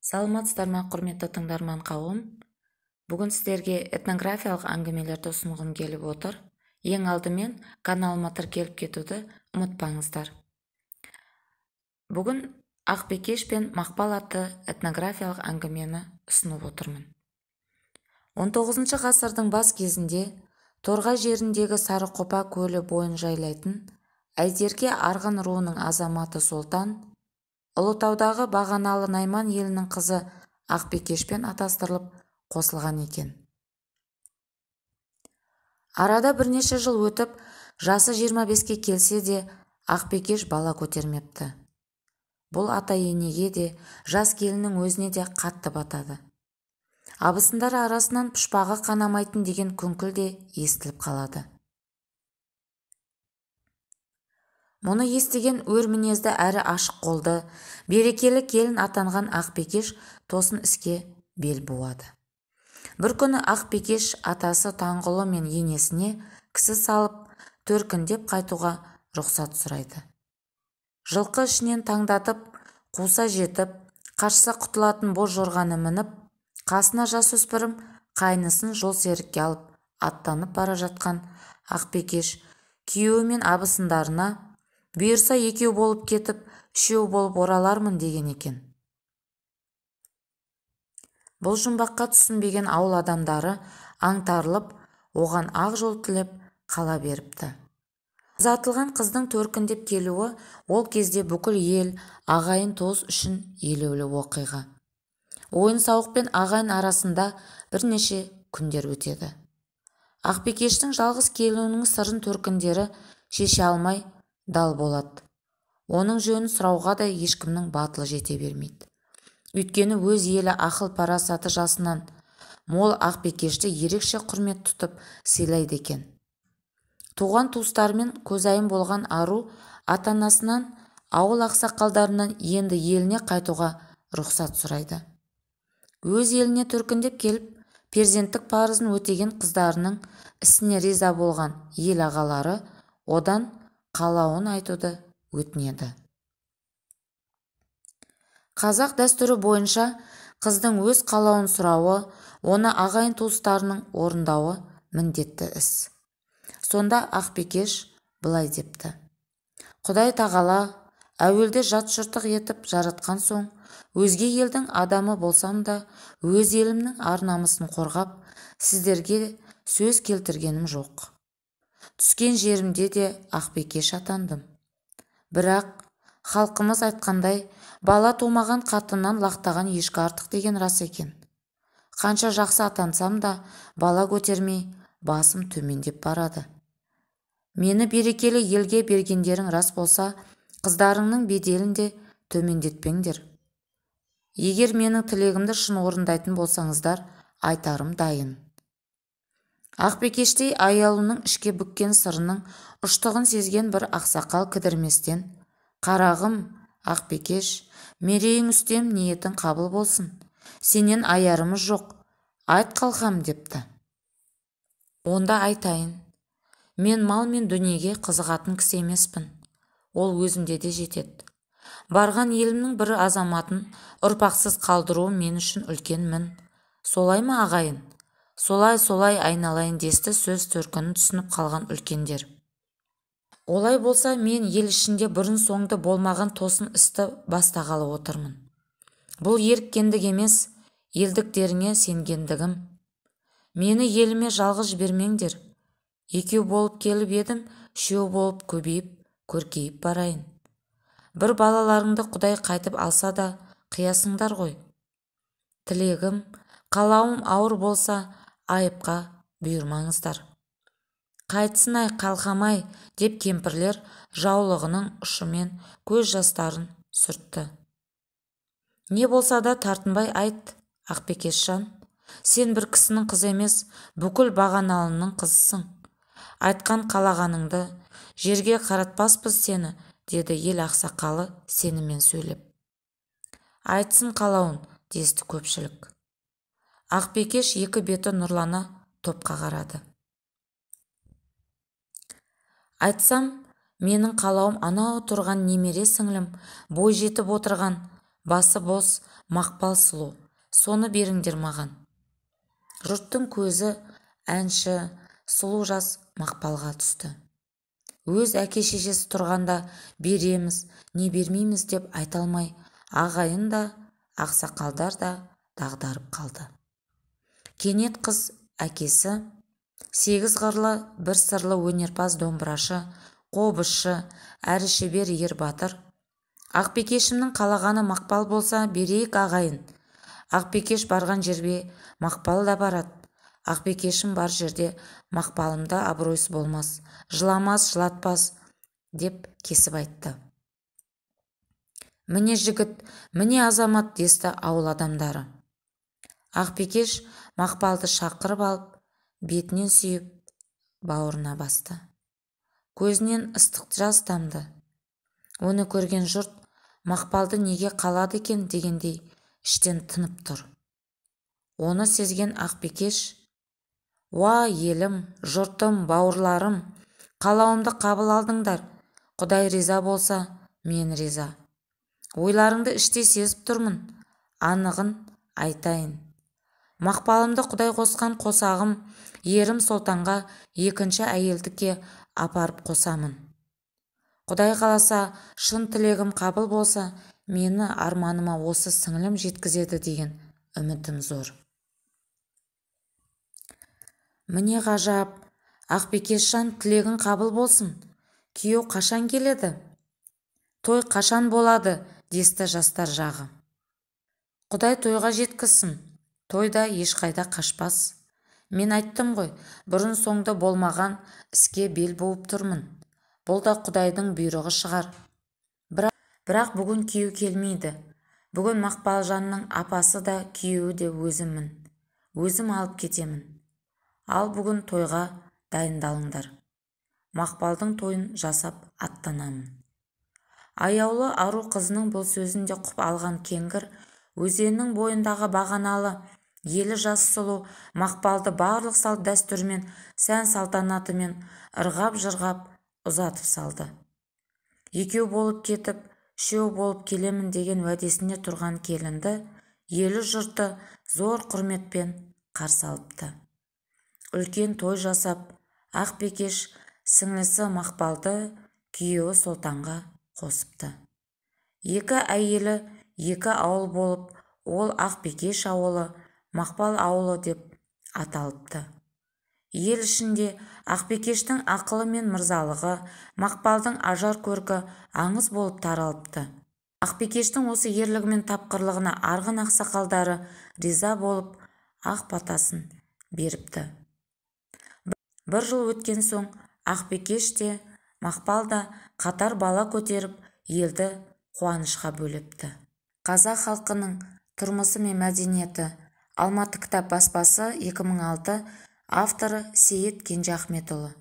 Саламатсыздар ма, құрметті тыңдарман қауым. Бүгін сіздерге этнографиялық әңгімелерді ұсынғым келіп отыр. Ең алдымен каналыма тіркеліп кетуді ұмытпаңыздар. Бүгін Ақбикеш пен Мақпал атты этнографиялық әңгімені ұсынып отырмын. 19 ғасырдың бас кезінде Торғай жеріндегі Сарықопа көлі бойын жайлайтын Айзерке Арғын руының азаматы Сұлтан Ұлытаудағы Бағаналы Найман елінің қызы Ақбикешпен атастырылып қосылған екен. Арада бірнеше жыл өтіп, жасы 25-ке келсе де Ақбикеш бала көтермепті. Бұл ата-енеге де, жас келіннің өзіне де қатты батады. Абысындары арасынан пұшпағы қанамайтын деген күңкіл де естіліп қалады. Мұны естіген өр мінезді әрі ашық қолды, берекелі келін атанған Ақбикеш тосын іске бел буады. Бір күні Ақбикеш атасы Таңғұлы мен енесіне кісі салып, төркіндеп қайтуға рұқсат сұрайды. Жылқы ішінен таңдатып, қуса жетіп, қашса құтылатын боз жорғаны мініп, қасына жасөспірім қайнысын жол серікке алып, аттанып бара жатқан Ақбикеш күйеуі мен абысындарына бұйырса екеу болып кетіп, үшеу болып оралармын деген екен. Бұл жұмбаққа түсінбеген ауыл адамдары аңтарылып, оған ақ жол тілеп қала беріпті. Ұзатылған қыздың төркіндеп келуі ол кезде бүкіл ел, ағайын туыс үшін елеулі оқиға. Ойын-сауық пен ағайын арасында бірнеше күндер өтеді. Ақбикештің жалғыз келуінің сырын төркіндері шеше алмай дал болады. Оның жөнін сұрауға да ешкімнің батылы жете бермейді. Өйткені өз елі ақыл парасаты жасынан мол Ақбикешті ерекше құрмет тұтып сыйлайды екен. Туған туыстарымен көзайым болған ару ата-анасынан, ауыл ақсақалдарынан енді еліне қайтуға рұқсат сұрайды. Өз еліне төркіндеп келіп, перзенттік парызын өтеген қыздарының ісіне риза болған ел ағалары одан қалауын айтуды өтінеді. Қазақ дәстүрі бойынша қыздың өз қалауын сұрауы, оны ағайын туыстарының орындауы міндетті іс. Сонда Ақбикеш былай депті: Құдай тағала әуелде жат жұрттық етіп жаратқан соң, өзге елдің адамы болсам да, өз елімнің ар-намысын қорғап, сіздерге сөз келтіргенім жоқ. Түскен жерімде де Ақбикеш атандым. Бірақ халқымыз айтқандай, бала тумаған қатыннан лақтаған ешкі артық деген рас екен. Қанша жақсы атансам да, бала көтермей, басым төмендеп барады. Мені берекелі елге бергендерің рас болса, қыздарыңның беделін де төмендетпеңдер. Егер менің тілегімді шын орындайтын болсаңыздар, айтарым дайын. Ақбикештей аяулының ішке бүккен сырының ұштығын сезген бір ақсақал кідірместен: Қарағым, Ақбикеш, мерейің үстем, ниетің қабыл болсын. Сенен аярымыз жоқ, айт қалқам, депті. Онда айтайын. Мен мал мен дүниеге қызығатын кісі емеспін. Ол өзімде де жетеді. Барған елімнің бір азаматын ұрпақсыз қалдыру мен үшін үлкен мін. Солай ма ағайын? Солай айналайын десті сөз төркінін түсініп қалған үлкендер. Олай болса, мен ел ішінде бұрын соңды болмаған тосын істі бастағалы отырмын. Бұл еріккендік емес, елдіктеріңе сенгендігім. Мені еліме жалғыз жібермеңдер. Екеу болып келіп едім, үшеу болып көбейіп, көркейіп барайын. Бір балаларыңды Құдай қайтып алса да, қиясыңдар ғой. Тілегім, қалауым ауыр болса, айыпқа бұйырмаңыздар. Қайтсын-ай, қалқамай, деп кемпірлер жаулығының ұшымен көз жастарын сүртті. Не болса да тартынбай айт, Ақбикешжан. Сен бір кісінің қызы емес, бүкіл Бағаналының қызысың. Айтқан қалағаныңды жерге қаратпаспыз сені, деді ел ақсақалы сенімен сөйлеп. Айтсын қалауын, десті көпшілік. Ақбикеш екі беті нұрлана топқа қарады. Айтсам, менің қалауым анау тұрған немере сіңлім, бой жетіп отырған басы бос мақпал сұлу, соны беріңдер маған. Жұрттың көзі әнші сұлу жас Мақпалға түсті. Өз әке-шешесі тұрғанда береміз, не бермейміз деп айта алмай, ағайын да, ақсақалдар да дағдарып қалды. Кенет қыз әкесі, 8 қырлы, бір сырлы өнерпаз домбырашы, қобызшы, әрі шебер ер батыр. Ақбикешімнің қалағаны Мақпал болса, берейік ағайын. Ақбикеш барған жерге Мақпал да барады. Ақбикешім бар жерде Мақпалымда абыройсыз болмас, жыламас, жылатпас, деп кесіп айтты. Міне жігіт, міне азамат, десті ауыл адамдары. Ақбикеш Мақпалды шақырып алып, бетінен сүйіп, бауырына басты. Көзінен ыстық жас тамды. Оны көрген жұрт, Мақпалды неге қалады екен дегендей іштен тынып тұр. Оны сезген Ақбикеш, «Уа елім, жұртым, бауырларым, қалауымды қабыл алдыңдар. Құдай риза болса, мен риза. Ойларыңды іштей сезіп тұрмын, анығын айтайын. Мақпалымды Құдай қосқан қосағым, ерім Сұлтанға екінші әйелдікке апарып қосамын. Құдай қаласа, шын тілегім қабыл болса, мені арманыма осы сіңілім жеткізеді деген үмітім зор». Міне ғажап, Ақбикешжан, тілегің қабыл болсын. Күйеу қашан келеді? Той қашан болады? Десті жастар жағы. Құдай тойға жеткізсін. Тойда ешқайда қашпас. Мен айттым ғой, бұрын соңды болмаған іске бел буып тұрмын. Бұл да Құдайдың бұйрығы шығар. Бірақ бүгін күйеу келмейді. Бүгін Мақпалжанның апасы да күйеуі де өзіммін. Өзім алып кетемін. Ал бүгін тойға дайындалыңдар. Мақпалдың тойын жасап аттанамын. Аяулы ару қызының бұл сөзінде құп алған кеңгір, өзеннің бойындағы бағаналы, елі жас сұлу Мақпалды барлық салт дәстүрмен, сән салтанатымен ырғап-жырғап ұзатып салды. Екеу болып кетіп, үшеу болып келемін деген уәдесіне тұрған келінді елі жұрты зор құрметпен қарсы алыпты. Үлкен той жасап, Ақбикеш сіңлісі Мақпалды күйеуі Сұлтанға қосыпты. Екі әйелі екі ауыл болып, ол Ақбикеш ауылы, Мақпал ауылы деп аталыпты. Ел ішінде Ақбикештің ақылы мен мырзалығы, Мақпалдың ажар көркі аңыз болып таралыпты. Ақбикештің осы ерлігі мен тапқырлығына арғын ақсақалдары риза болып, ақ батасын беріпті. Бір жыл өткен соң Ақбикеш те, Мақпал да қатар бала көтеріп, елді қуанышқа бөлепті. Қазақ халқының тұрмысы мен мәдениеті. Алматы кітап баспасы, 2006, авторы Сейіт Кенже Ахметұлы.